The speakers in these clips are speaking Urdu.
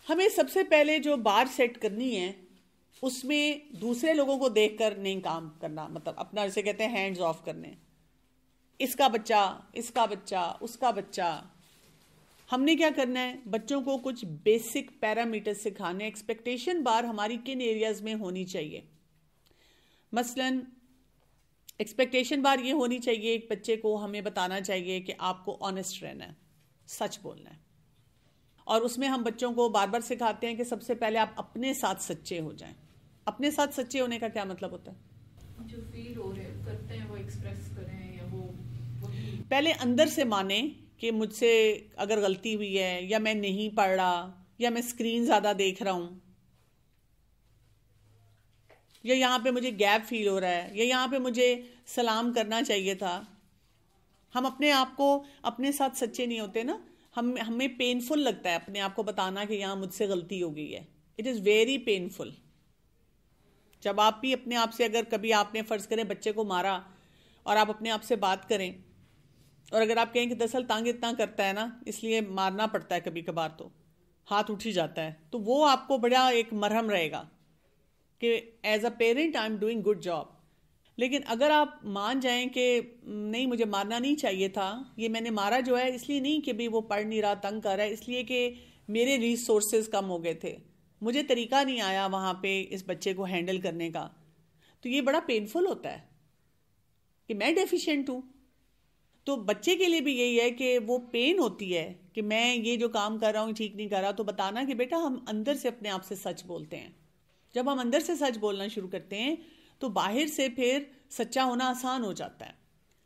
ہمیں سب سے پہلے جو بار سیٹ کرنی ہے اس میں دوسرے لوگوں کو دیکھ کر نہیں کام کرنا، مطلب اپنا جسے کہتے ہیں ہینڈز آف کرنے. اس کا بچہ، اس کا بچہ، اس کا بچہ. ہم نے کیا کرنا ہے؟ بچوں کو کچھ بیسک پیرامیٹر سکھانے. ایکسپیکٹیشن بار ہماری کن ایریاز میں ہونی چاہیے؟ مثلا ایکسپیکٹیشن بار یہ ہونی چاہیے، ایک بچے کو ہمیں بتانا چاہیے کہ آپ کو آنےسٹ رہنا ہے، سچ بولنا ہے. اور اس میں ہم بچوں کو بار بار سکھاتے ہیں کہ سب سے پہلے آپ اپنے ساتھ سچے ہو جائیں. اپنے ساتھ سچے ہونے کا کیا مطلب ہوتا ہے؟ جو فیل ہو رہے کرتے ہیں وہ ایکسپریس کریں، یا وہ پہلے اندر سے مانیں کہ مجھ سے اگر غلطی ہوئی ہے، یا میں نہیں پڑھ رہا، یا میں اسکرین زیادہ دیکھ رہا ہوں، یا یہاں پہ مجھے گیپ فیل ہو رہا ہے، یا یہاں پہ مجھے سلام کرنا چاہیے تھا. ہم اپنے آپ کو اپنے ساتھ سچے نہیں ہوتے نا. ہمیں پینفل لگتا ہے اپنے آپ کو بتانا کہ یہاں مجھ سے غلطی ہو گئی ہے. It is very painful. جب آپ بھی اپنے آپ سے، اگر کبھی آپ نے فرض کریں بچے کو مارا اور آپ اپنے آپ سے بات کریں، اور اگر آپ کہیں کہ دراصل تانگ اتنا کرتا ہے نا اس لیے مارنا پڑتا ہے کبھی کبھار، تو ہاتھ اٹھ ہی جاتا ہے، تو وہ آپ کو بڑا ایک مرہم رہے گا کہ as a parent I am doing good job. لیکن اگر آپ مان جائیں کہ نہیں مجھے مارنا نہیں چاہیے تھا، یہ میں نے مارا جو ہے اس لیے نہیں کہ بھی وہ پڑھ نہیں رہا، تنگ کر رہا ہے، اس لیے کہ میرے ریسورسز کم ہو گئے تھے، مجھے طریقہ نہیں آیا وہاں پہ اس بچے کو ہینڈل کرنے کا. تو یہ بڑا پینفل ہوتا ہے کہ میں ڈیفیشینٹ ہوں. تو بچے کے لیے بھی یہی ہے کہ وہ پین ہوتی ہے کہ میں یہ جو کام کر رہا ہوں ٹھیک نہیں کر رہا. تو بتانا کہ بیٹا ہم اندر سے اپنے آپ سے سچ بولتے ہیں. جب ہم اندر سے سچ بولنا شروع کرتے ہیں تو باہر سے پھر سچا ہونا آسان ہو جاتا ہے.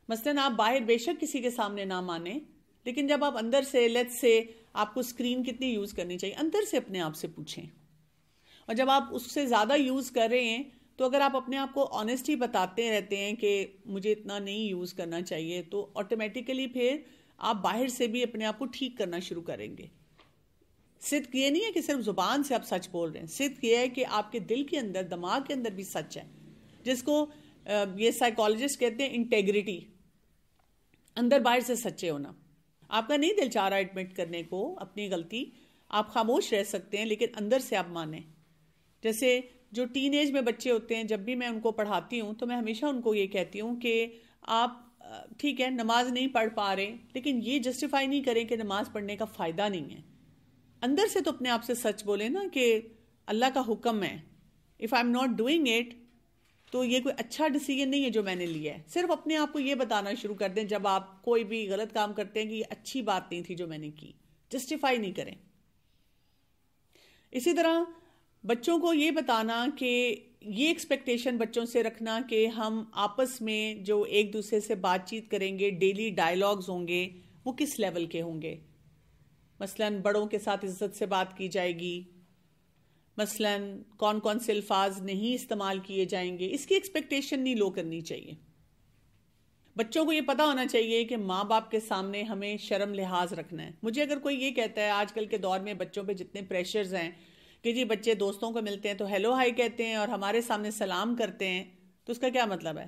مثلا آپ باہر بے شک کسی کے سامنے نہ مانیں، لیکن جب آپ اندر سے، لیٹس سے آپ کو اسکرین کتنی یوز کرنی چاہیے، اندر سے اپنے آپ سے پوچھیں. اور جب آپ اس سے زیادہ یوز کر رہے ہیں تو اگر آپ اپنے آپ کو آنےسٹی بتاتے رہتے ہیں کہ مجھے اتنا نہیں یوز کرنا چاہیے، تو آٹومیٹیکلی پھر آپ باہر سے بھی اپنے آپ کو ٹھیک کرنا شروع کریں گے. صدق یہ نہیں ہے کہ صرف زبان سے آپ سچ بول رہے ہیں، صدق یہ ہے کہ آپ کے دل کے اندر، دماغ کے اندر بھی سچ ہے، جس کو یہ سائیکالوجسٹ کہتے ہیں انٹیگریٹی. اندر باہر سے سچے ہونا. آپ کا نہیں دل چاہ رہا ایڈمٹ کرنے کو اپنی غلطی، آپ خاموش رہ سکتے ہیں، لیکن اندر سے آپ مانیں. جیسے جو ٹین ایج میں بچے ہوتے ہیں، جب بھی میں ان کو پڑھاتی ہوں تو میں ہمیشہ ان کو یہ کہتی ہوں کہ آپ ٹھیک ہے نماز نہیں پڑھ پا رہے، لیکن یہ جسٹیفائی نہیں کریں کہ نماز پڑھنے کا فائدہ نہیں ہے. اندر سے تو اپنے آپ سے سچ بولیں نا کہ اللہ کا حکم ہے، if I am not doing it تو یہ کوئی اچھا ڈیسیجن نہیں ہے جو میں نے لیا ہے. صرف اپنے آپ کو یہ بتانا شروع کر دیں جب آپ کوئی بھی غلط کام کرتے ہیں کہ یہ اچھی بات نہیں تھی جو میں نے کی. جسٹیفائی نہیں کریں. اسی طرح بچوں کو یہ بتانا کہ یہ ایکسپیکٹیشن بچوں سے رکھنا کہ ہم آپس میں جو ایک دوسرے سے بات چیت کریں گے، ڈیلی ڈائلاگز ہوں گے، وہ کس لیول کے ہوں گے. مثلا بڑوں کے ساتھ عزت سے بات کی جائے گی، مثلا کون کون سے الفاظ نہیں استعمال کیے جائیں گے. اس کی ایکسپیکٹیشن نہیں لو کرنی چاہیے. بچوں کو یہ پتا ہونا چاہیے کہ ماں باپ کے سامنے ہمیں شرم لحاظ رکھنا ہے. مجھے اگر کوئی یہ کہتا ہے، آج کل کے دور میں بچوں پہ جتنے پریشرز ہیں کہ جی بچے دوستوں کو ملتے ہیں تو ہیلو ہائی کہتے ہیں اور ہمارے سامنے سلام کرتے ہیں، تو اس کا کیا مطلب ہے؟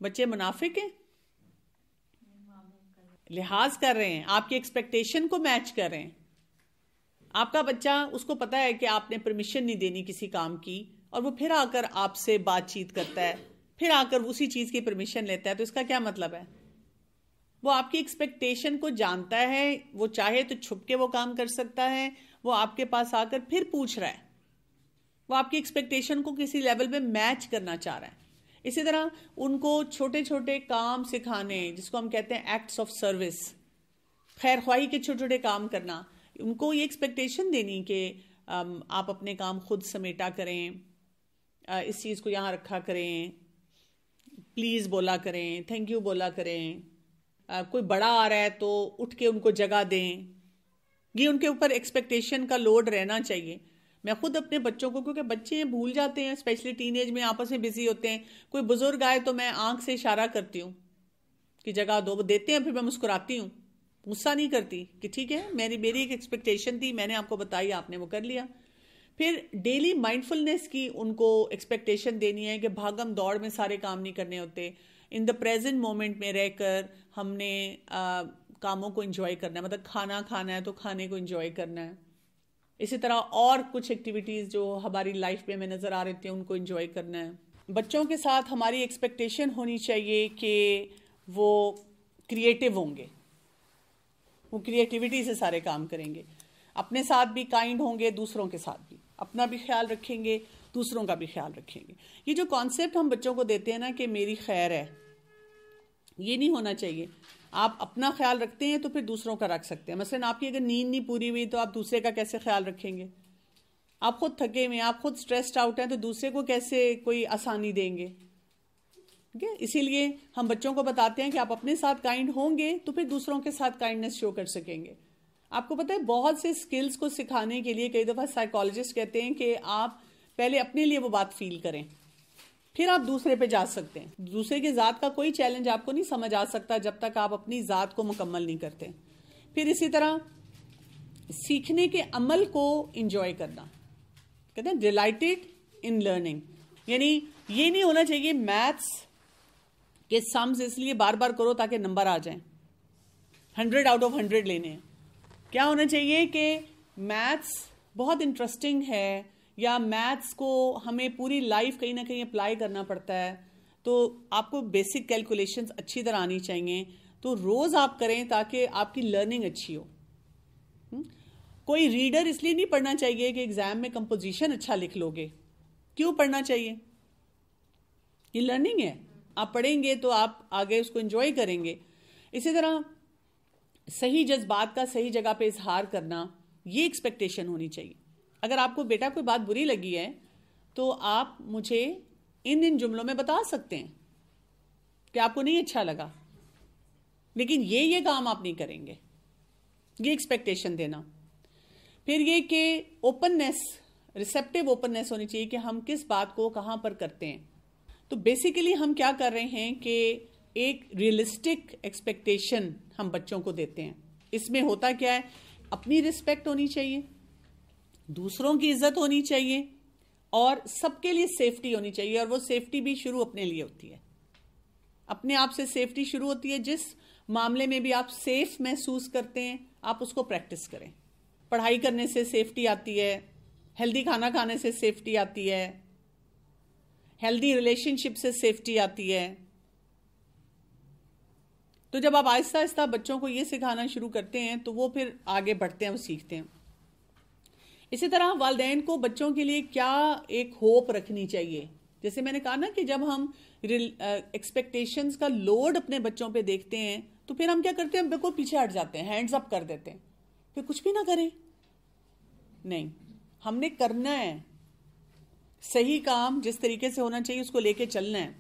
بچے منافق ہیں، لحاظ کر رہے ہیں، آپ کی ایکسپیکٹیشن کو میچ کر رہے ہیں. آپ کا بچہ، اس کو پتا ہے کہ آپ نے پرمیشن نہیں دینی کسی کام کی، اور وہ پھر آ کر آپ سے بات چیت کرتا ہے، پھر آ کر اسی چیز کی پرمیشن لیتا ہے، تو اس کا کیا مطلب ہے؟ وہ آپ کی ایکسپیکٹیشن کو جانتا ہے، وہ چاہے تو چھپ کے وہ کام کر سکتا ہے، وہ آپ کے پاس آ کر پھر پوچھ رہا ہے، وہ آپ کی ایکسپیکٹیشن کو کسی لیول پہ میچ کرنا چاہ رہا ہے. اسی طرح ان کو چھوٹے چھوٹے کام سکھانے، جس کو ہم کہتے ہیں ایکٹس آف سروس، خیر خواہی کے چھوٹے چھوٹے کام کرنا. ان کو یہ ایکسپیکٹیشن دینی کہ آپ اپنے کام خود سمیٹا کریں، اس چیز کو یہاں رکھا کریں، پلیز بولا کریں، تھینک یو بولا کریں، کوئی بڑا آ رہا ہے تو اٹھ کے ان کو جگہ دیں. یہ ان کے اوپر ایکسپیکٹیشن کا لوڈ رہنا چاہیے. میں خود اپنے بچوں کو، کیونکہ بچے بھول جاتے ہیں، اسپیشلی ٹین ایج میں آپس میں بزی ہوتے ہیں، کوئی بزرگ آئے تو میں آنکھ سے اشارہ کرتی ہوں کہ جگہ دو، وہ دیتے ہیں، پھر میں مسکراتی ہوں، غصہ نہیں کرتی کہ ٹھیک ہے میری ایک ایکسپیکٹیشن تھی، میں نے آپ کو بتائی، آپ نے وہ کر لیا. پھر ڈیلی مائنڈفلنس کی ان کو ایکسپیکٹیشن دینی ہے کہ بھاگم دوڑ میں سارے کام نہیں کرنے ہوتے. ان دا پریزنٹ مومنٹ میں رہ کر ہم نے کاموں کو انجوائے کرنا ہے. مطلب کھانا کھانا ہے تو کھانے کو انجوائے کرنا ہے. اسی طرح اور کچھ ایکٹیویٹیز جو ہماری لائف میں ہمیں نظر آ رہی تھیں ان کو انجوائے کرنا ہے. بچوں کے ساتھ ہماری ایکسپیکٹیشن ہونی چاہیے کہ وہ کریٹیو ہوں گے, وہ کریٹیوٹی سے سارے کام کریں گے, اپنے ساتھ بھی کائنڈ ہوں گے, دوسروں کے ساتھ بھی اپنا بھی خیال رکھیں گے, دوسروں کا بھی خیال رکھیں گے. یہ جو کانسیپٹ ہم بچوں کو دیتے ہیں نا کہ میری خیر ہے, یہ نہیں ہونا چاہیے. آپ اپنا خیال رکھتے ہیں تو پھر دوسروں کا رکھ سکتے ہیں. مثلا آپ کی اگر نیند نہیں پوری ہوئی تو آپ دوسرے کا کیسے خیال رکھیں گے؟ آپ خود تھکے ہوئے ہیں, آپ خود سٹریسڈ آؤٹ ہیں, تو دوسرے کو کیسے کوئی آسانی دیں گے؟ ٹھیک ہے, اسی لیے ہم بچوں کو بتاتے ہیں کہ آپ اپنے ساتھ کائنڈ ہوں گے تو پھر دوسروں کے ساتھ کائنڈنس شو کر سکیں گے. آپ کو پتہ ہے بہت سے سکلز کو سکھانے کے لیے کئی دفعہ سائیکالوجسٹ کہتے ہیں کہ آپ پہلے اپنے لیے وہ بات فیل کریں, پھر آپ دوسرے پہ جا سکتے ہیں. دوسرے کی ذات کا کوئی چیلنج آپ کو نہیں سمجھ آ سکتا جب تک آپ اپنی ذات کو مکمل نہیں کرتے. پھر اسی طرح سیکھنے کے عمل کو انجوائے کرنا, کہتے ہیں ڈیلائٹڈ ان لرننگ. یعنی یہ نہیں ہونا چاہیے میتھس کے سمز اس لیے بار بار کرو تاکہ نمبر آ جائیں, 100 آؤٹ آف 100 لینے ہیں. کیا ہونا چاہیے کہ میتھس بہت انٹرسٹنگ ہے, یا میتھس کو ہمیں پوری لائف کہیں نہ کہیں اپلائی کرنا پڑتا ہے, تو آپ کو بیسک کیلکولیشنز اچھی طرح آنی چاہیے. تو روز آپ کریں تاکہ آپ کی لرننگ اچھی ہو. کوئی ریڈر اس لیے نہیں پڑھنا چاہیے کہ ایگزام میں کمپوزیشن اچھا لکھ لو گے. کیوں پڑھنا چاہیے؟ یہ لرننگ ہے, آپ پڑھیں گے تو آپ آگے اس کو انجوائے کریں گے. اسی طرح صحیح جذبات کا صحیح جگہ پہ اظہار کرنا, یہ ایکسپیکٹیشن ہونی چاہیے. اگر آپ کو بیٹا کوئی بات بری لگی ہے تو آپ مجھے ان جملوں میں بتا سکتے ہیں کہ آپ کو نہیں اچھا لگا, لیکن یہ کام آپ نہیں کریں گے. یہ ایکسپیکٹیشن دینا. پھر یہ کہ اوپننیس, ریسیپٹیو اوپننیس ہونی چاہیے کہ ہم کس بات کو کہاں پر کرتے ہیں. تو بیسیکلی ہم کیا کر رہے ہیں کہ ایک ریئلسٹک ایکسپیکٹیشن ہم بچوں کو دیتے ہیں. اس میں ہوتا کیا ہے, اپنی رسپیکٹ ہونی چاہیے, دوسروں کی عزت ہونی چاہیے, اور سب کے لیے سیفٹی ہونی چاہیے. اور وہ سیفٹی بھی شروع اپنے لیے ہوتی ہے, اپنے آپ سے سیفٹی شروع ہوتی ہے. جس معاملے میں بھی آپ سیف محسوس کرتے ہیں آپ اس کو پریکٹس کریں. پڑھائی کرنے سے سیفٹی آتی ہے, ہیلدی کھانا کھانے سے سیفٹی آتی ہے, ہیلدی ریلیشن شپ سے سیفٹی آتی ہے. تو جب آپ آہستہ آہستہ بچوں کو یہ سکھانا شروع کرتے ہیں تو وہ پھر آگے بڑھتے ہیں, وہ سیکھتے ہیں. اسی طرح والدین کو بچوں کے لیے کیا ایک ہوپ رکھنی چاہیے. جیسے میں نے کہا نا کہ جب ہم ایکسپیکٹیشنز کا لوڈ اپنے بچوں پہ دیکھتے ہیں تو پھر ہم کیا کرتے ہیں, بالکل پیچھے ہٹ جاتے ہیں, ہینڈز اپ کر دیتے ہیں, پھر کچھ بھی نہ کریں. نہیں, ہم نے کرنا ہے صحیح کام, جس طریقے سے ہونا چاہیے اس کو لے کے چلنا ہے.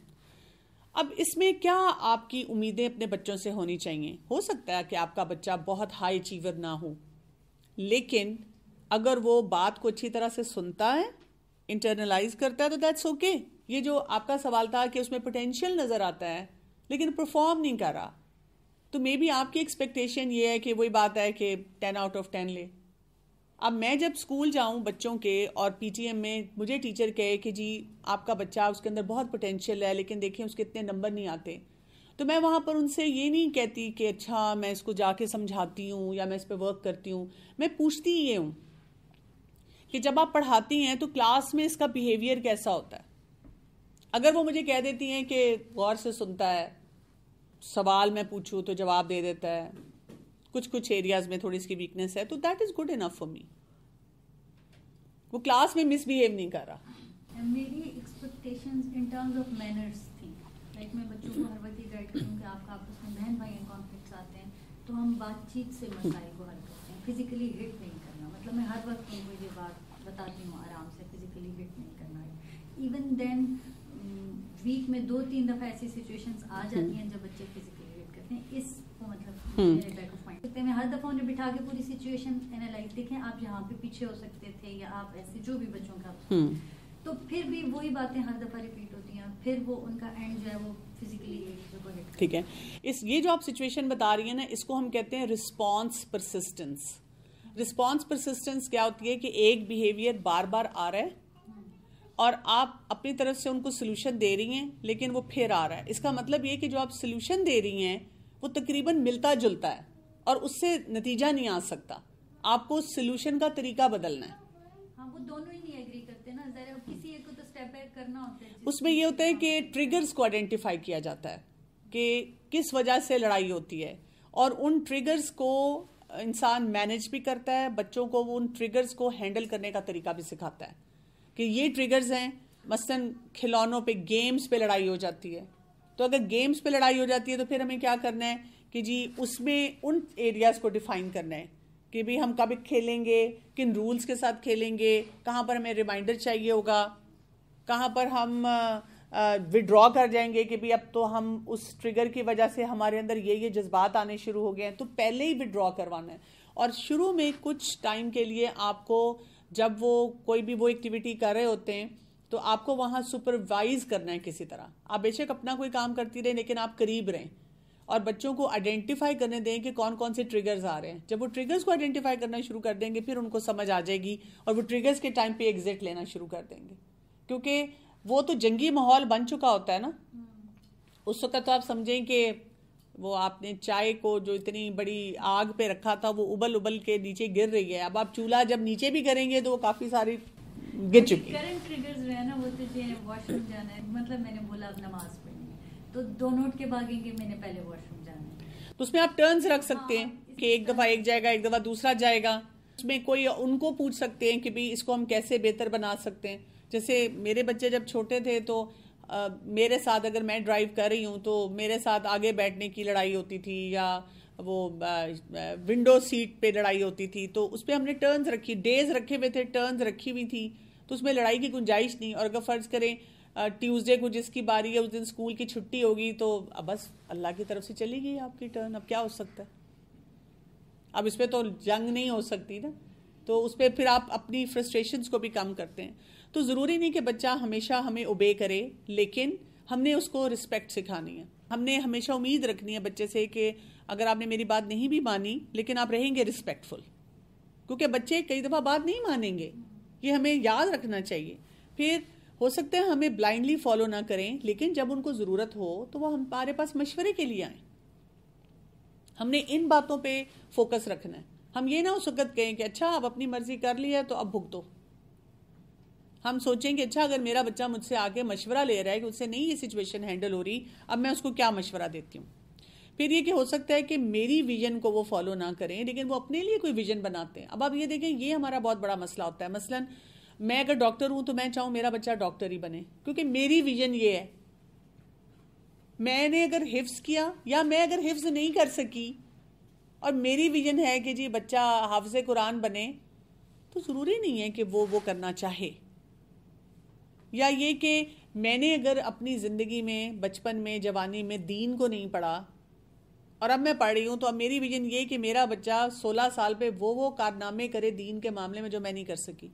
اب اس میں کیا آپ کی امیدیں اپنے بچوں سے ہونی چاہیے. ہو سکتا ہے کہ آپ کا بچہ بہت ہائی اچیور نہ ہو, لیکن اگر وہ بات کو اچھی طرح سے سنتا ہے, انٹرنلائز کرتا ہے, تو دیٹس اوکے. یہ جو آپ کا سوال تھا کہ اس میں پوٹینشیل نظر آتا ہے لیکن پرفارم نہیں کر رہا, تو مے بی آپ کی ایکسپیکٹیشن یہ ہے کہ وہی بات ہے کہ 10 آؤٹ آف 10 لے. اب میں جب اسکول جاؤں بچوں کے اور پی ٹی ایم میں مجھے ٹیچر کہے کہ جی آپ کا بچہ, اس کے اندر بہت پوٹینشیل ہے لیکن دیکھیں اس کے اتنے نمبر نہیں آتے, تو میں وہاں پر ان سے یہ نہیں کہتی کہ اچھا میں اس کو جا کے سمجھاتی ہوں یا میں اس پہ ورک کرتی ہوں. میں پوچھتی یہ ہوں کہ جب آپ پڑھاتی ہیں تو کلاس میں اس کا بیہیویئر کیسا ہوتا ہے. اگر وہ مجھے کہہ دیتی ہیں کہ غور سے سنتا ہے, سوال میں پوچھوں تو جواب دے دیتا ہے, کچھ ایریاز میں تھوڑی اس کی ویکنس ہے, تو that is good enough for me. وہ کلاس میں مس بیہیو نہیں کر رہا. میری expectations in terms of manners تھیں. لائک میں بچوں کو ہر وقت یہ گائڈ کروں کہ آپ کا آپس میں بہن بھائی کانفلکٹس آتے ہیں تو ہم بات چیت سے مسائل کو حل کرتے ہیں, فزیکلی ہٹ نہیں کرنا. مطلب میں ہر وقت ان کو یہ بات بتاتی ہوں آرام سے, فزیکلی ہٹ نہیں کرنا ہے. ایون دین ویک میں 2-3 دفعہ ایسی سچویشنز آ جاتی ہیں جب بچے فزیکلی ہٹ کرتے ہیں. اس کو مطلب میرے بیک آف مائنڈ میں ہر دفعہ انہیں بٹھا کے پوری سچویشن اینالائز, دیکھیں آپ یہاں پہ پیچھے ہو سکتے تھے یا آپ ایسے, جو بھی بچوں کا, تو پھر بھی وہی باتیں ہر دفعہ ریپیٹ ہوتی ہیں, پھر وہ ان کا اینڈ جو ہے وہ فزیکلی. ٹھیک ہے, یہ جو آپ سچویشن بتا رہی ہیں نا, اس کو ہم کہتے ہیں رسپانس پرسسٹنس. رسپانس پرسسٹنس کیا ہوتی ہے کہ ایک بیہیویئر بار بار آ رہا ہے اور آپ اپنی طرف سے ان کو سلوشن دے رہی ہیں لیکن وہ پھر آ رہا ہے. اس کا مطلب یہ کہ جو آپ سلوشن دے رہی ہیں وہ تقریباً ملتا جلتا ہے اور اس سے نتیجہ نہیں آ سکتا. آپ کو سولوشن کا طریقہ بدلنا ہے. ہاں وہ دونوں ہی نہیں ایگری کرتے نا, ذرا کسی ایک کو تو اسٹیپ بیک کرنا ہوتا ہے. اس میں یہ ہوتا ہے کہ ٹریگرز کو آئیڈینٹیفائی کیا جاتا ہے کہ کس وجہ سے لڑائی ہوتی ہے, اور ان ٹریگرز کو انسان مینج بھی کرتا ہے, بچوں کو وہ ان ٹریگرز کو ہینڈل کرنے کا طریقہ بھی سکھاتا ہے کہ یہ ٹریگرز ہیں. مثلاً کھلونوں پہ, گیمز پہ لڑائی ہو جاتی ہے, تو اگر گیمز پہ لڑائی ہو جاتی ہے تو پھر ہمیں کیا کرنا ہے کہ جی اس میں ان ایریاز کو ڈیفائن کرنا ہے کہ بھی ہم کب کھیلیں گے, کن رولز کے ساتھ کھیلیں گے, کہاں پر ہمیں ریمائنڈر چاہیے ہوگا, کہاں پر ہم وڈرا کر جائیں گے کہ بھی اب تو ہم اس ٹریگر کی وجہ سے ہمارے اندر یہ جذبات آنے شروع ہو گئے ہیں, تو پہلے ہی وڈرا کروانا ہے. اور شروع میں کچھ ٹائم کے لیے آپ کو جب وہ کوئی بھی وہ ایکٹیویٹی کر رہے ہوتے ہیں تو آپ کو وہاں سپروائز کرنا ہے کسی طرح. آپ بے شک اپنا کوئی کام کرتی رہیں لیکن آپ قریب رہیں اور بچوں کو آئیڈینٹیفائی کرنے دیں کہ کون کون سے ٹریگرز آ رہے ہیں. جب وہ ٹریگرز کو آئیڈینٹیفائی کرنا شروع کر دیں گے پھر ان کو سمجھ آ جائے گی اور وہ ٹریگرز کے ٹائم پہ ایگزٹ لینا شروع کر دیں گے, کیونکہ وہ تو جنگی ماحول بن چکا ہوتا ہے نا. اس وقت تو آپ سمجھیں کہ وہ آپ نے چائے کو جو اتنی بڑی آگ پہ رکھا تھا وہ ابل کے نیچے گر رہی ہے. اب آپ چولہا جب نیچے بھی کریں گے تو وہ کافی ساری گر چکی. کرنٹ ٹریگرز رہے نا, وہ تو واش روم جانا ہے, مطلب میں نے بولا اب نماز پڑھنی ہے تو 2 نوٹ کے بھاگیں گے, میں نے پہلے واش روم جانا ہے. تو اس میں آپ ٹرنز رکھ سکتے ہیں کہ ایک دفعہ ایک جائے گا, ایک دفعہ دوسرا جائے گا. اس میں کوئی ان کو پوچھ سکتے ہیں کہ بھی اس کو ہم کیسے بہتر بنا سکتے ہیں. جیسے میرے بچے جب چھوٹے تھے تو میرے ساتھ اگر میں ڈرائیو کر رہی ہوں تو میرے ساتھ آگے بیٹھنے کی لڑائی ہوتی تھی یا وہ ونڈو سیٹ پہ لڑائی ہوتی تھی, تو اس پہ ہم نے ٹرنز رکھی, ڈیز رکھے ہوئے تھے, ٹرنز رکھی ہوئی تھی, تو اس میں لڑائی کی گنجائش نہیں. اور اگر فرض کریں ٹیوزڈے کو جس کی باری ہے اس دن اسکول کی چھٹی ہوگی تو اب بس اللہ کی طرف سے چلی گئی آپ کی ٹرن, اب کیا ہو سکتا ہے, اب اس پہ تو جنگ نہیں ہو سکتی نا. تو اس پہ پھر آپ اپنی فرسٹریشنز کو بھی کم کرتے ہیں. تو ضروری نہیں کہ بچہ ہمیشہ ہمیں اوبے کرے, لیکن ہم نے اس کو رسپیکٹ سکھانی ہے. ہم نے ہمیشہ امید رکھنی ہے بچے سے کہ اگر آپ نے میری بات نہیں بھی مانی لیکن آپ رہیں گے رسپیکٹفل, کیونکہ بچے کئی دفعہ بات نہیں مانیں گے, یہ ہمیں یاد رکھنا چاہیے. پھر ہو سکتا ہے ہمیں بلائنڈلی فالو نہ کریں, لیکن جب ان کو ضرورت ہو تو وہ ہمارے پاس مشورے کے لیے آئیں. ہم نے ان باتوں پہ فوکس رکھنا ہے. ہم یہ نہ اس وقت کہیں کہ اچھا آپ اپنی مرضی کر لی ہے تو اب بھگتو. ہم سوچیں کہ اچھا اگر میرا بچہ مجھ سے آگے مشورہ لے رہا ہے کہ اس سے نہیں یہ سچویشن ہینڈل ہو رہی, اب میں اس کو کیا مشورہ دیتی ہوں. پھر یہ کہ ہو سکتا ہے کہ میری ویژن کو وہ فالو نہ کریں لیکن وہ اپنے لیے کوئی ویژن بناتے ہیں. اب آپ یہ دیکھیں یہ ہمارا بہت بڑا مسئلہ ہوتا ہے. مثلا میں اگر ڈاکٹر ہوں تو میں چاہوں میرا بچہ ڈاکٹر ہی بنے, کیونکہ میری ویژن یہ ہے. میں نے اگر حفظ کیا یا میں اگر حفظ نہیں کر سکی اور میری ویژن ہے کہ جی بچہ حافظ قرآن بنے, تو ضروری نہیں ہے کہ وہ کرنا چاہے. یا یہ کہ میں نے اگر اپنی زندگی میں بچپن میں جوانی میں دین کو نہیں پڑھا اور اب میں پڑھ رہی ہوں, تو اب میری ویژن یہ کہ میرا بچہ 16 سال پہ وہ کارنامے کرے دین کے معاملے میں جو میں نہیں کر سکی.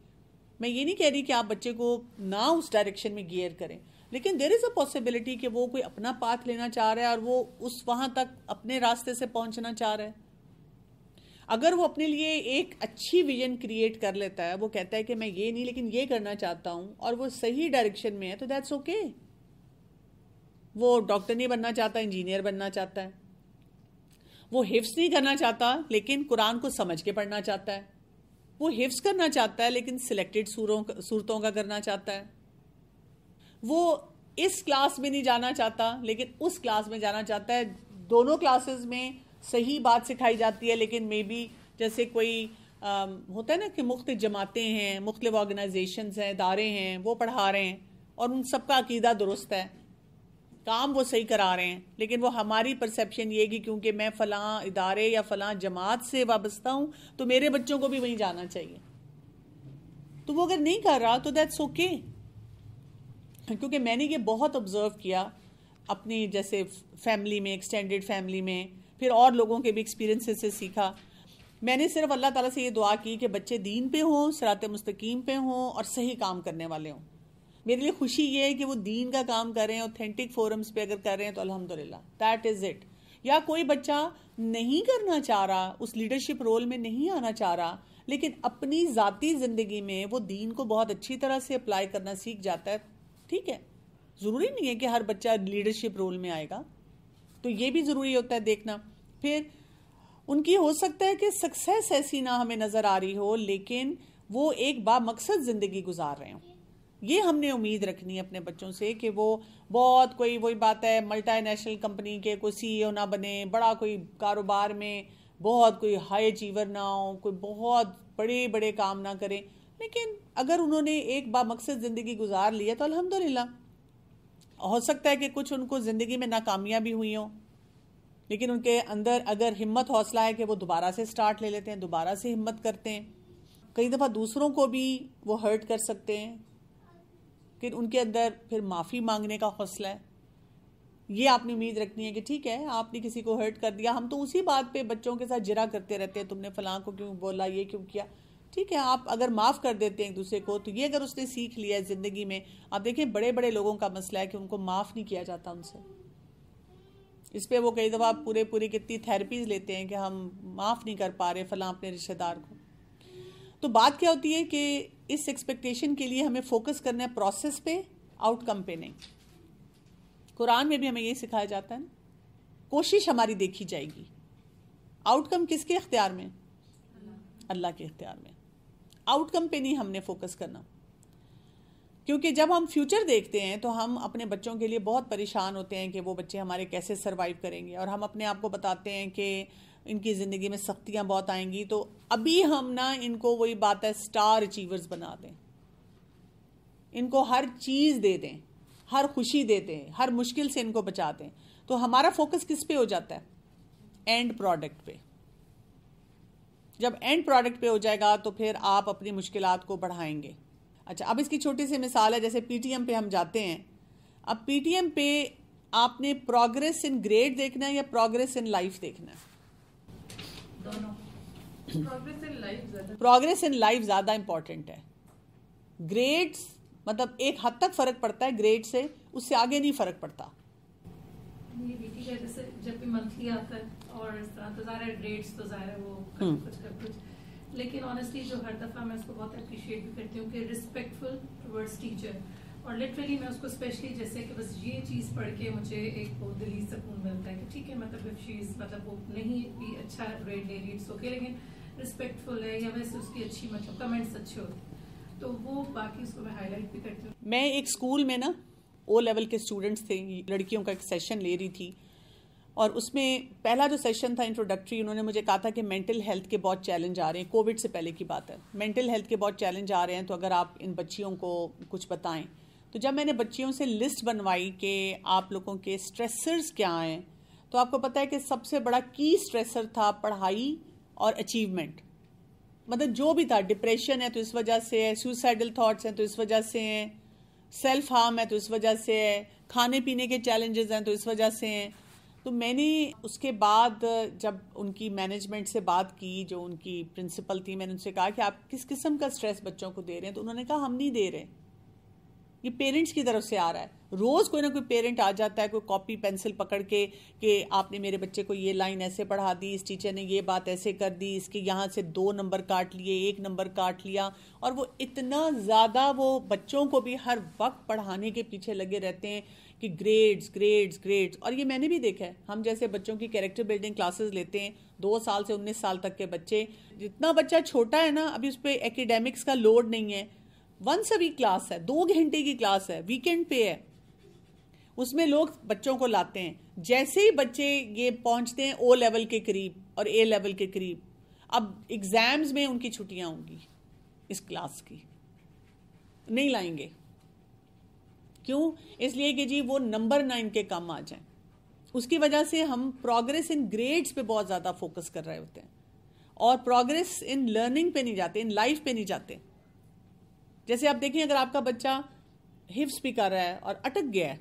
میں یہ نہیں کہہ رہی کہ آپ بچے کو نہ اس ڈائریکشن میں گیئر کریں, لیکن دیر از اے پاسبلٹی کہ وہ کوئی اپنا پاتھ لینا چاہ رہا ہے اور وہ اس وہاں تک اپنے راستے سے پہنچنا چاہ رہا ہے. اگر وہ اپنے لیے ایک اچھی ویژن کریٹ کر لیتا ہے, وہ کہتا ہے کہ میں یہ نہیں لیکن یہ کرنا چاہتا ہوں, اور وہ صحیح ڈائریکشن میں ہے, تو دیٹس اوکے. وہ ڈاکٹر نہیں بننا چاہتا, انجینئر بننا چاہتا ہے. وہ حفظ نہیں کرنا چاہتا لیکن قرآن کو سمجھ کے پڑھنا چاہتا ہے. وہ حفظ کرنا چاہتا ہے لیکن سلیکٹڈ صورتوں کا کرنا چاہتا ہے. وہ اس کلاس میں نہیں جانا چاہتا لیکن اس کلاس میں جانا چاہتا ہے. دونوں کلاسز میں صحیح بات سکھائی جاتی ہے, لیکن مے بی جیسے کوئی ہوتا ہے نا کہ مختلف جماعتیں ہیں, مختلف آرگنائزیشنز ہیں, ادارے ہیں, وہ پڑھا رہے ہیں اور ان سب کا عقیدہ درست ہے, کام وہ صحیح کرا رہے ہیں, لیکن وہ ہماری پرسیپشن یہ کہ کیونکہ میں فلاں ادارے یا فلاں جماعت سے وابستہ ہوں تو میرے بچوں کو بھی وہیں جانا چاہیے. تو وہ اگر نہیں کر رہا تو دیٹس اوکے. کیونکہ میں نے یہ بہت آبزرو کیا اپنی جیسے فیملی میں, ایکسٹینڈڈ فیملی میں, پھر اور لوگوں کے بھی ایکسپیرینس سے سیکھا. میں نے صرف اللہ تعالیٰ سے یہ دعا کی کہ بچے دین پہ ہوں, صراط مستقیم پہ ہوں اور صحیح کام کرنے والے ہوں. میرے لیے خوشی یہ ہے کہ وہ دین کا کام کر رہے ہیں, اوتھینٹک فورمز پہ اگر کر رہے ہیں تو الحمدللہ, دیٹ از اٹ. یا کوئی بچہ نہیں کرنا چاہ رہا, اس لیڈرشپ رول میں نہیں آنا چاہ رہا, لیکن اپنی ذاتی زندگی میں وہ دین کو بہت اچھی طرح سے اپلائی کرنا سیکھ جاتا ہے, ٹھیک ہے. ضروری نہیں ہے کہ ہر بچہ لیڈرشپ رول میں آئے گا, تو یہ بھی ضروری ہوتا ہے دیکھنا. پھر ان کی ہو سکتا ہے کہ سکسیس ایسی نہ ہمیں نظر آ رہی ہو، لیکن وہ ایک با مقصد زندگی گزار رہے ہوں. یہ ہم نے امید رکھنی ہے اپنے بچوں سے کہ وہ بہت کوئی وہی بات ہے ملٹی نیشنل کمپنی کے کوئی سی ای او نہ بنے، بڑا کوئی کاروبار میں بہت کوئی ہائی اچیور نہ ہو، کوئی بہت بڑے بڑے کام نہ کریں، لیکن اگر انہوں نے ایک با مقصد زندگی گزار لی ہے تو الحمدللہ. ہو سکتا ہے کہ کچھ ان کو زندگی میں ناکامیاں بھی ہوئی ہوں، لیکن ان کے اندر اگر ہمت حوصلہ ہے کہ وہ دوبارہ سے سٹارٹ لے لیتے ہیں، دوبارہ سے ہمت کرتے ہیں. کئی دفعہ دوسروں کو بھی وہ ہرٹ کر سکتے ہیں، پھر ان کے اندر پھر معافی مانگنے کا حوصلہ ہے. یہ آپ نے امید رکھنی ہے کہ ٹھیک ہے آپ نے کسی کو ہرٹ کر دیا، ہم تو اسی بات پہ بچوں کے ساتھ جرا کرتے رہتے ہیں، تم نے فلاں کو کیوں بولا، یہ کیوں کیا. ٹھیک ہے آپ اگر معاف کر دیتے ہیں ایک دوسرے کو، تو یہ اگر اس نے سیکھ لیا ہے زندگی میں. آپ دیکھیں بڑے بڑے لوگوں کا مسئلہ ہے کہ ان کو معاف نہیں کیا جاتا ان سے. اس پہ وہ کئی دفعہ پورے کتنی تھیراپیز لیتے ہیں کہ ہم معاف نہیں کر پا رہے فلاں اپنے رشتہ دار کو. تو بات کیا ہوتی ہے کہ اس ایکسپیکٹیشن کے لیے ہمیں فوکس کرنا ہے پروسیس پہ، آؤٹ کم پہ نہیں. قرآن میں بھی ہمیں یہ سکھایا جاتا ہے نا، کوشش ہماری دیکھی جائے گی، آؤٹ کم کس کے اختیار میں؟ اللہ کے اختیار میں. آؤٹ کم پہ نہیں ہم نے فوکس کرنا، کیونکہ جب ہم فیوچر دیکھتے ہیں تو ہم اپنے بچوں کے لیے بہت پریشان ہوتے ہیں کہ وہ بچے ہمارے کیسے سروائیو کریں گے، اور ہم اپنے آپ کو بتاتے ہیں کہ ان کی زندگی میں سختیاں بہت آئیں گی. تو ابھی ہم نہ ان کو وہی بات ہے سٹار اچیورز بنا دیں، ان کو ہر چیز دے دیں، ہر خوشی دے دیں، ہر مشکل سے ان کو بچا دیں. تو ہمارا فوکس کس پہ ہو جاتا ہے؟ اینڈ پروڈکٹ پہ. جب اینڈ پروڈکٹ پہ ہو جائے گا تو پھر آپ اپنی مشکلات کو بڑھائیں گے. اچھا اب اس کی چھوٹی سی مثال ہے، جیسے پی ٹی ایم پہ ہم جاتے ہیں. اب پی ٹی ایم پہ آپ نے پروگرس ان گریڈ دیکھنا ہے یا پروگرس ان لائف دیکھنا ہے؟ دونوں. پروگرس ان لائف زیادہ امپورٹنٹ ہے. گریڈز مطلب ایک حد تک فرق پڑتا ہے گریڈ سے، اس سے آگے نہیں فرق پڑتا. یہ بیٹی کا جیسے جب بھی منتھلی آتا ہے اور اس طرح تو ظاہر ہے گریڈس تو ظاہر ہے وہ کچھ، لیکن آنیسٹلی جو ہر دفعہ میں اس کو بہت اپریشیٹ بھی کرتی ہوں کہ رسپیکٹفل ٹورڈس ٹیچر. اور لٹرلی میں اس کو اسپیشلی جیسے کہ بس یہ چیز پڑھ کے مجھے ایک وہ دلی سکون ملتا ہے کہ ٹھیک ہے مطلب چیز مطلب وہ نہیں بھی اچھا گریڈ لے رہی اٹس اوکے، لیکن رسپیکٹفل ہے یا ویسے اس کی اچھی مطلب کمنٹس اچھے ہوتے ہیں تو وہ باقی اس کو میں ہائی لائٹ بھی کرتی ہوں. میں ایک اسکول میں نا او لیول کے اسٹوڈنٹس تھے، لڑکیوں کا ایک سیشن لے رہی تھی، اور اس میں پہلا جو سیشن تھا انٹروڈکٹری، انہوں نے مجھے کہا تھا کہ مینٹل ہیلتھ کے بہت چیلنج آ رہے ہیں. کووڈ سے پہلے کی بات ہے، مینٹل ہیلتھ کے بہت چیلنج آ رہے ہیں، تو اگر آپ ان بچیوں کو کچھ بتائیں. تو جب میں نے بچیوں سے لسٹ بنوائی کہ آپ لوگوں کے اسٹریسرز کیا ہیں، تو آپ کو پتہ ہے کہ سب سے بڑا کی اسٹریسر تھا پڑھائی اور اچیومنٹ. مطلب جو بھی تھا، ڈپریشن ہے تو اس وجہ سے ہے، سوسائڈل تھاٹس ہیں تو اس وجہ سے ہیں، سیلف ہارم ہے تو اس وجہ سے ہے، کھانے پینے کے چیلنجز ہیں تو اس وجہ سے ہیں. تو میں نے اس کے بعد جب ان کی مینجمنٹ سے بات کی، جو ان کی پرنسپل تھی، میں نے ان سے کہا کہ آپ کس قسم کا سٹریس بچوں کو دے رہے ہیں؟ تو انہوں نے کہا ہم نہیں دے رہے، یہ پیرنٹس کی طرف سے آ رہا ہے. روز کوئی نہ کوئی پیرنٹ آ جاتا ہے کوئی کاپی پینسل پکڑ کے کہ آپ نے میرے بچے کو یہ لائن ایسے پڑھا دی، اس ٹیچر نے یہ بات ایسے کر دی، اس کے یہاں سے 2 نمبر کاٹ لیے، 1 نمبر کاٹ لیا. اور وہ اتنا زیادہ وہ بچوں کو بھی ہر وقت پڑھانے کے پیچھے لگے رہتے ہیں کہ گریڈز گریڈز گریڈز. اور یہ میں نے بھی دیکھا ہے، ہم جیسے بچوں کی کیریکٹر بلڈنگ کلاسز لیتے ہیں 2 سال سے 19 سال تک کے بچے، جتنا بچہ چھوٹا ہے نا ابھی اس پہ ایکیڈیمکس کا لوڈ نہیں ہے، ونس اے ویک کلاس ہے، 2 گھنٹے کی کلاس ہے، ویکینڈ پہ ہے، اس میں لوگ بچوں کو لاتے ہیں. جیسے ہی بچے یہ پہنچتے ہیں او لیول کے قریب اور اے لیول کے قریب، اب ایگزامز میں ان کی چھٹیاں ہوں گی، اس کلاس کی نہیں لائیں گے. کیوں؟ اس لیے کہ جی وہ نمبر 9 کے کم آ جائیں. اس کی وجہ سے ہم پروگرس ان گریڈز پہ بہت زیادہ فوکس کر رہے ہوتے ہیں اور پروگرس ان لرننگ پہ نہیں جاتے، ان لائف پہ نہیں جاتے. جیسے آپ دیکھیں اگر آپ کا بچہ حفظ بھی کر رہا ہے اور اٹک گیا ہے،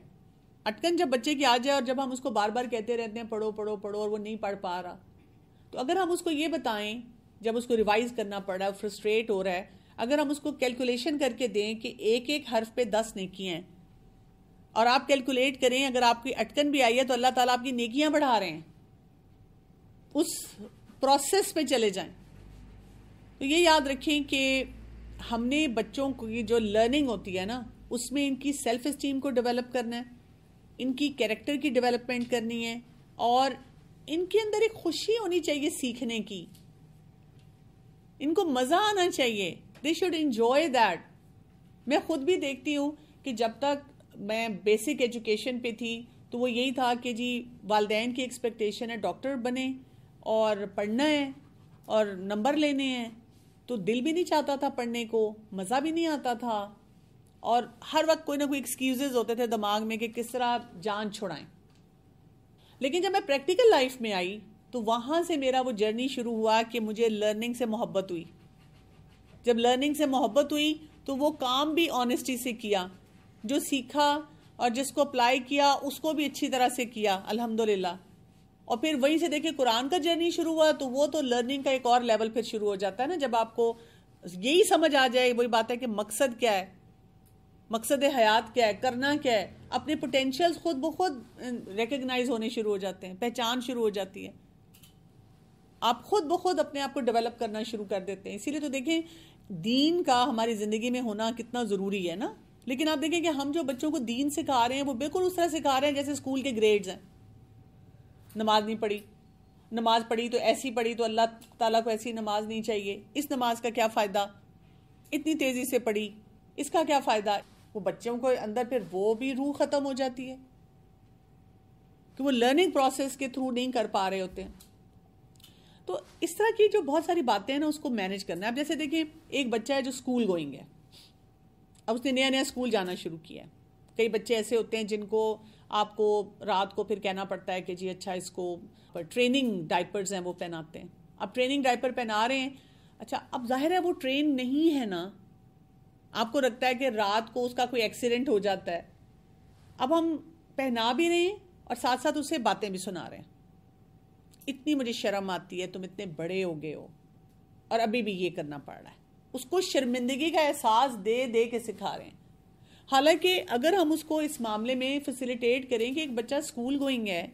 اٹکن جب بچے کی آ جائے اور جب ہم اس کو بار بار کہتے رہتے ہیں پڑھو پڑھو پڑھو اور وہ نہیں پڑھ پا رہا، تو اگر ہم اس کو یہ بتائیں، جب اس کو ریوائز کرنا پڑ رہا ہے، فرسٹریٹ ہو رہا ہے، اگر ہم اس کو کیلکولیشن کر کے دیں کہ ایک ایک حرف پہ 10 نیکیاں ہیں، اور آپ کیلکولیٹ کریں اگر آپ کی اٹکن بھی آئی ہے تو اللہ تعالیٰ آپ کی نیکیاں بڑھا رہے ہیں، اس پروسیس پہ چلے جائیں. تو یہ یاد رکھیں کہ ہم نے بچوں کی جو لرننگ ہوتی ہے نا، اس میں ان کی سیلف اسٹیم کو ڈیولپ کرنا ہے، ان کی کیریکٹر کی ڈیولپمنٹ کرنی ہے، اور ان کے اندر ایک خوشی ہونی چاہیے سیکھنے کی، ان کو مزہ آنا چاہیے. They should enjoy that. میں خود بھی دیکھتی ہوں کہ جب تک میں بیسک ایجوکیشن پہ تھی تو وہ یہی تھا کہ جی والدین کی ایکسپیکٹیشن ہے ڈاکٹر بنے اور پڑھنا ہے اور نمبر لینے ہیں، تو دل بھی نہیں چاہتا تھا پڑھنے کو، مزہ بھی نہیں آتا تھا، اور ہر وقت کوئی نہ کوئی ایکسکیوزز ہوتے تھے دماغ میں کہ کس طرح جان چھڑائیں. لیکن جب میں پریکٹیکل لائف میں آئی تو وہاں سے میرا وہ جرنی شروع ہوا کہ مجھے لرننگ سے محبت ہوئی. جب لرننگ سے محبت ہوئی تو وہ کام بھی آنیسٹی سے کیا، جو سیکھا اور جس کو اپلائی کیا اس کو بھی اچھی طرح سے کیا الحمدللہ. اور پھر وہیں سے دیکھیں قرآن کا جرنی شروع ہوا تو وہ تو لرننگ کا ایک اور لیول پھر شروع ہو جاتا ہے نا، جب آپ کو یہی سمجھ آ جائے. وہی بات ہے کہ مقصد کیا ہے، مقصد حیات کیا ہے، کرنا کیا ہے. اپنے پوٹینشیل خود بخود ریکگنائز ہونے شروع ہو جاتے ہیں، پہچان شروع ہو جاتی ہے، آپ خود بخود اپنے آپ کو ڈیولپ کرنا شروع کر دیتے ہیں. اسی لیے تو دیکھیں دین کا ہماری زندگی میں ہونا کتنا ضروری ہے نا. لیکن آپ دیکھیں کہ ہم جو بچوں کو دین سکھا رہے ہیں وہ بالکل اس طرح سکھا رہے ہیں جیسے اسکول کے گریڈز ہیں. نماز نہیں پڑھی، نماز پڑھی تو ایسی پڑھی تو اللہ تعالیٰ کو ایسی نماز نہیں چاہیے، اس نماز کا کیا فائدہ، اتنی تیزی سے پڑھی اس کا کیا فائدہ. وہ بچوں کو اندر پھر وہ بھی روح ختم ہو جاتی ہے کہ وہ لرننگ پروسیس کے تھرو نہیں کر پا رہے ہوتے ہیں. تو اس طرح کی جو بہت ساری باتیں ہیں نا اس کو مینج کرنا ہے. اب جیسے دیکھیں ایک بچہ ہے جو اسکول گوئنگ ہے، اب اس نے نیا نیا اسکول جانا شروع کیا ہے. کئی بچے ایسے ہوتے ہیں جن کو آپ کو رات کو پھر کہنا پڑتا ہے کہ جی اچھا اس کو ٹریننگ ڈائپرز ہیں وہ پہناتے ہیں. اب ٹریننگ ڈائپر پہنا رہے ہیں، اچھا اب ظاہر ہے وہ ٹرین نہیں ہے نا، آپ کو لگتا ہے کہ رات کو اس کا کوئی ایکسیڈنٹ ہو جاتا ہے. اب ہم پہنا بھی رہے ہیں اور ساتھ ساتھ اسے باتیں بھی سنا رہے ہیں. اتنی مجھے شرم آتی ہے، تم اتنے بڑے ہو گئے ہو اور ابھی بھی یہ کرنا پڑ رہا ہے. اس کو شرمندگی کا احساس دے دے کے سکھا رہے ہیں. حالانکہ اگر ہم اس کو اس معاملے میں فیسیلیٹیٹ کریں کہ ایک بچہ اسکول گوئنگ ہے،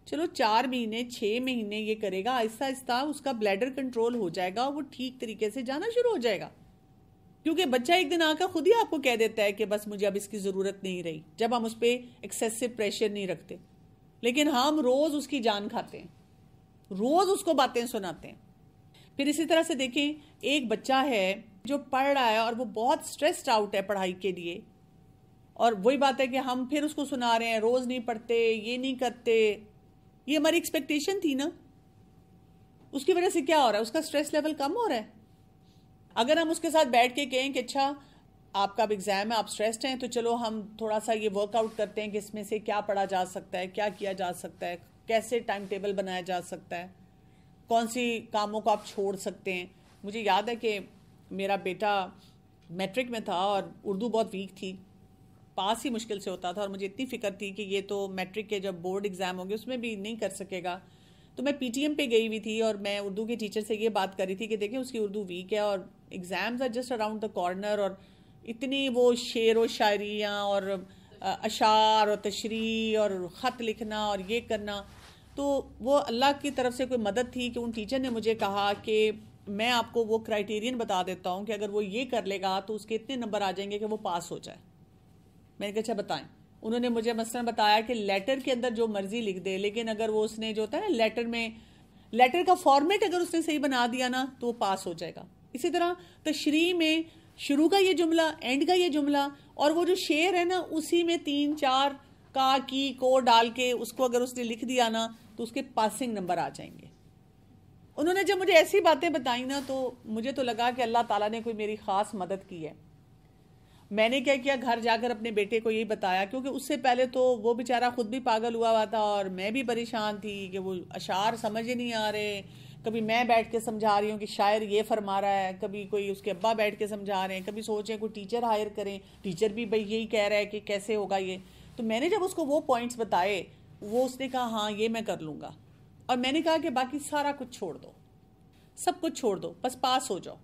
چلو 4 مہینے 6 مہینے یہ کرے گا، آہستہ آہستہ اس کا بلیڈر کنٹرول ہو جائے گا، وہ ٹھیک طریقے سے جانا شروع ہو جائے گا. کیونکہ بچہ ایک دن آ کر خود ہی آپ کو کہہ دیتا ہے کہ بس مجھے اب اس کی ضرورت نہیں رہی، جب ہم اس پہ ایکسیسو پریشر نہیں رکھتے. لیکن ہم روز اس کی جان کھاتے ہیں، روز اس کو باتیں سناتے ہیں. پھر اسی طرح سے دیکھیں ایک بچہ ہے جو پڑھ رہا ہے اور وہ بہت سٹریسڈ آؤٹ ہے پڑھائی کے لیے، اور وہی بات ہے کہ ہم پھر اس کو سنا رہے ہیں روز نہیں پڑھتے، یہ نہیں کرتے. یہ ہماری ایکسپیکٹیشن تھی نا. اس کی وجہ سے کیا ہو رہا ہے، اس کا سٹریس لیول کم ہو رہا ہے. اگر ہم اس کے ساتھ بیٹھ کے کہیں کہ اچھا آپ کا اب ایگزام ہے، آپ سٹریسڈ ہیں، تو چلو ہم تھوڑا سا یہ ورک آؤٹ کرتے ہیں کہ اس میں سے کیا پڑھا جا سکتا ہے، کیا کیا جا سکتا ہے، کیسے ٹائم ٹیبل بنایا جا سکتا ہے، کون سی کاموں کو آپ چھوڑ سکتے ہیں. مجھے یاد ہے کہ میرا بیٹا میٹرک میں تھا اور اردو بہت ویک تھی، پاس ہی مشکل سے ہوتا تھا، اور مجھے اتنی فکر تھی کہ یہ تو میٹرک کے جب بورڈ ایگزام ہوں گے اس میں بھی نہیں کر سکے گا. تو میں پی ٹی ایم پہ گئی ہوئی تھی اور میں اردو کے ٹیچر سے یہ بات کر رہی تھی کہ دیکھیں اس کی اردو ویک ہے اور exams are just around the corner, اور اتنی وہ شعر و شاعریاں اور اشعار اور تشریح اور خط لکھنا اور یہ کرنا. تو وہ اللہ کی طرف سے کوئی مدد تھی کہ ان ٹیچر نے مجھے کہا کہ میں آپ کو وہ کرائیٹیرین بتا دیتا ہوں کہ اگر وہ یہ کر لے گا تو اس کے اتنے نمبر آ جائیں گے کہ وہ پاس ہو جائے. میں نے کہا اچھا بتائیں. انہوں نے مجھے مثلا بتایا کہ لیٹر کے اندر جو مرضی لکھ دے، لیکن اگر وہ اس نے جو ہوتا ہے نا لیٹر میں لیٹر کا فارمیٹ اگر اس نے صحیح بنا دیا نا تو وہ پاس ہو جائے گا. اسی طرح تشریح میں شروع کا یہ جملہ، اینڈ کا یہ جملہ، اور وہ جو شعر ہے نا اسی میں 3 4 کا کی کو ڈال کے اس کو اگر اس نے لکھ دیا نا تو اس کے پاسنگ نمبر آ جائیں گے. انہوں نے جب مجھے ایسی باتیں بتائیں نا تو مجھے تو لگا کہ اللہ تعالیٰ نے کوئی میری خاص مدد کی ہے. میں نے کیا کیا، گھر جا کر اپنے بیٹے کو یہی بتایا، کیونکہ اس سے پہلے تو وہ بیچارہ خود بھی پاگل ہوا تھا اور میں بھی پریشان تھی کہ وہ اشعار سمجھ ہی نہیں آ رہے. کبھی میں بیٹھ کے سمجھا رہی ہوں کہ شاعر یہ فرما رہا ہے، کبھی کوئی اس کے ابا بیٹھ کے سمجھا رہے ہیں، کبھی سوچیں کوئی ٹیچر ہائر کریں، ٹیچر بھی بھائی یہی کہہ رہا ہے کہ کیسے ہوگا یہ. تو میں نے جب اس کو وہ پوائنٹس بتائے، وہ اس نے کہا ہاں یہ میں کر لوں گا. اور میں نے کہا کہ باقی سارا کچھ چھوڑ دو، سب کچھ چھوڑ دو، بس پاس ہو جاؤ،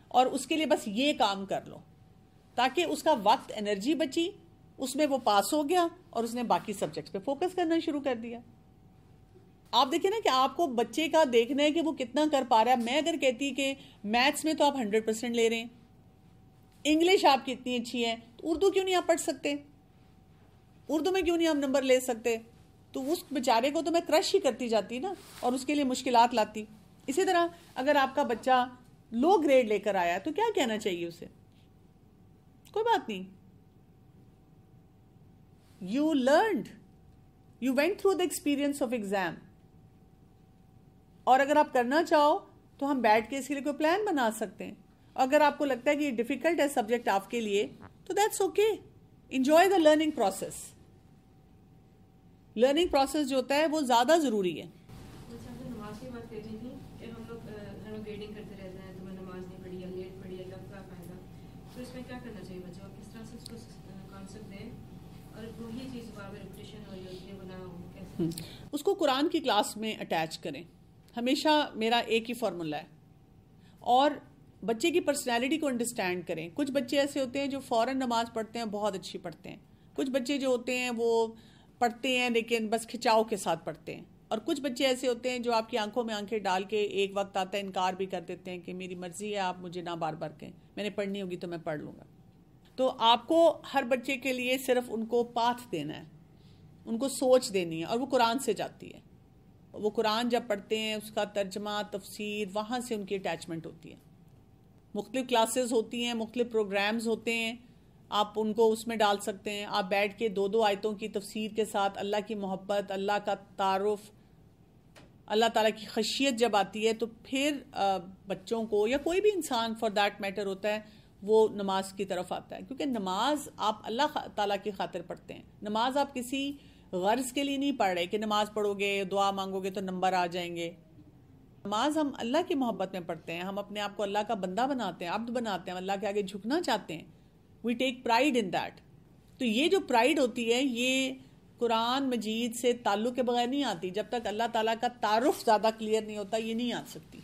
اور اس کے لیے بس یہ کام کر لو، تاکہ اس کا وقت انرجی بچی، اس میں وہ پاس ہو گیا اور اس نے باقی سبجیکٹس پہ فوکس کرنا شروع کر دیا. آپ دیکھیں نا کہ آپ کو بچے کا دیکھنا ہے کہ وہ کتنا کر پا رہا ہے. میں اگر کہتی کہ میتھس میں تو آپ 100% لے رہے ہیں، انگلش آپ کی اتنی اچھی ہے، تو اردو کیوں نہیں آپ پڑھ سکتے؟ اردو میں کیوں نہیں آپ نمبر لے سکتے؟ تو اس بیچارے کو تو میں کرش ہی کرتی جاتی نا اور اس کے لیے مشکلات لاتی. اسی طرح اگر آپ کا بچہ لو گریڈ لے کر آیا تو کیا کہنا چاہیے اسے؟ کوئی بات نہیں, you learned, you went through the experience of exam. اور اگر آپ کرنا چاہو تو ہم بیٹھ کے اس کے لیے کوئی پلان بنا سکتے ہیں. اگر آپ کو لگتا ہے کہ یہ ڈیفیکلٹ ہے سبجیکٹ آپ کے لیے تو that's okay, enjoy the learning process. Learning process جو ہوتا ہے وہ زیادہ ضروری ہے. نماز کی بات کر رہی تھی کہ ہم لوگ گریڈنگ کرتے رہتے ہیں, تو میں نماز نہیں پڑھی یا لیٹ پڑھی یا کب کا فائدہ, تو اس میں کیا کرنا چاہیے بچوں کو, کس طرح سے اس کو کانسیپٹ دیں اور وہی چیز بار بار ریپیٹیشن ہو رہی ہوتی ہے وہ نہ ہو, کیسے اس کو قرآن کی کلاس میں اٹیچ کریں. ہمیشہ میرا ایک ہی فارمولا ہے. اور بچے کی پرسنالٹی کو انڈرسٹینڈ کریں. کچھ بچے ایسے ہوتے ہیں جو فوراً نماز پڑھتے ہیں, بہت اچھی پڑھتے ہیں. کچھ بچے جو ہوتے ہیں وہ پڑھتے ہیں لیکن بس کھچاؤ کے ساتھ پڑھتے ہیں. اور کچھ بچے ایسے ہوتے ہیں جو آپ کی آنکھوں میں آنکھیں ڈال کے ایک وقت آتا ہے انکار بھی کر دیتے ہیں کہ میری مرضی ہے, آپ مجھے نہ بار بار کہیں, میں نے پڑھنی ہوگی تو میں پڑھ لوں گا. تو آپ کو ہر بچے کے لیے صرف ان کو پاتھ دینا ہے, ان کو سوچ دینی ہے, اور وہ قرآن سے جاتی ہے. وہ قرآن جب پڑھتے ہیں اس کا ترجمہ تفسیر وہاں سے ان کی اٹیچمنٹ ہوتی ہے. مختلف کلاسز ہوتی ہیں, مختلف پروگرامز ہوتے ہیں, آپ ان کو اس میں ڈال سکتے ہیں. آپ بیٹھ کے 2 آیتوں کی تفسیر کے ساتھ اللہ کی محبت, اللہ کا تعارف, اللہ تعالیٰ کی خشیت جب آتی ہے تو پھر بچوں کو یا کوئی بھی انسان فار دیٹ میٹر ہوتا ہے وہ نماز کی طرف آتا ہے. کیونکہ نماز آپ اللہ تعالیٰ کی خاطر پڑھتے ہیں. نماز آپ کسی غرض کے لیے نہیں پڑھ رہے کہ نماز پڑھو گے دعا مانگو گے تو نمبر آ جائیں گے. نماز ہم اللہ کی محبت میں پڑھتے ہیں, ہم اپنے آپ کو اللہ کا بندہ بناتے ہیں, عبد بناتے ہیں, ہم اللہ کے آگے جھکنا چاہتے ہیں. وی ٹیک پرائڈ ان دیٹ. تو یہ جو پرائڈ ہوتی ہے یہ قرآن مجید سے تعلق کے بغیر نہیں آتی. جب تک اللہ تعالیٰ کا تعارف زیادہ کلیئر نہیں ہوتا یہ نہیں آ سکتی.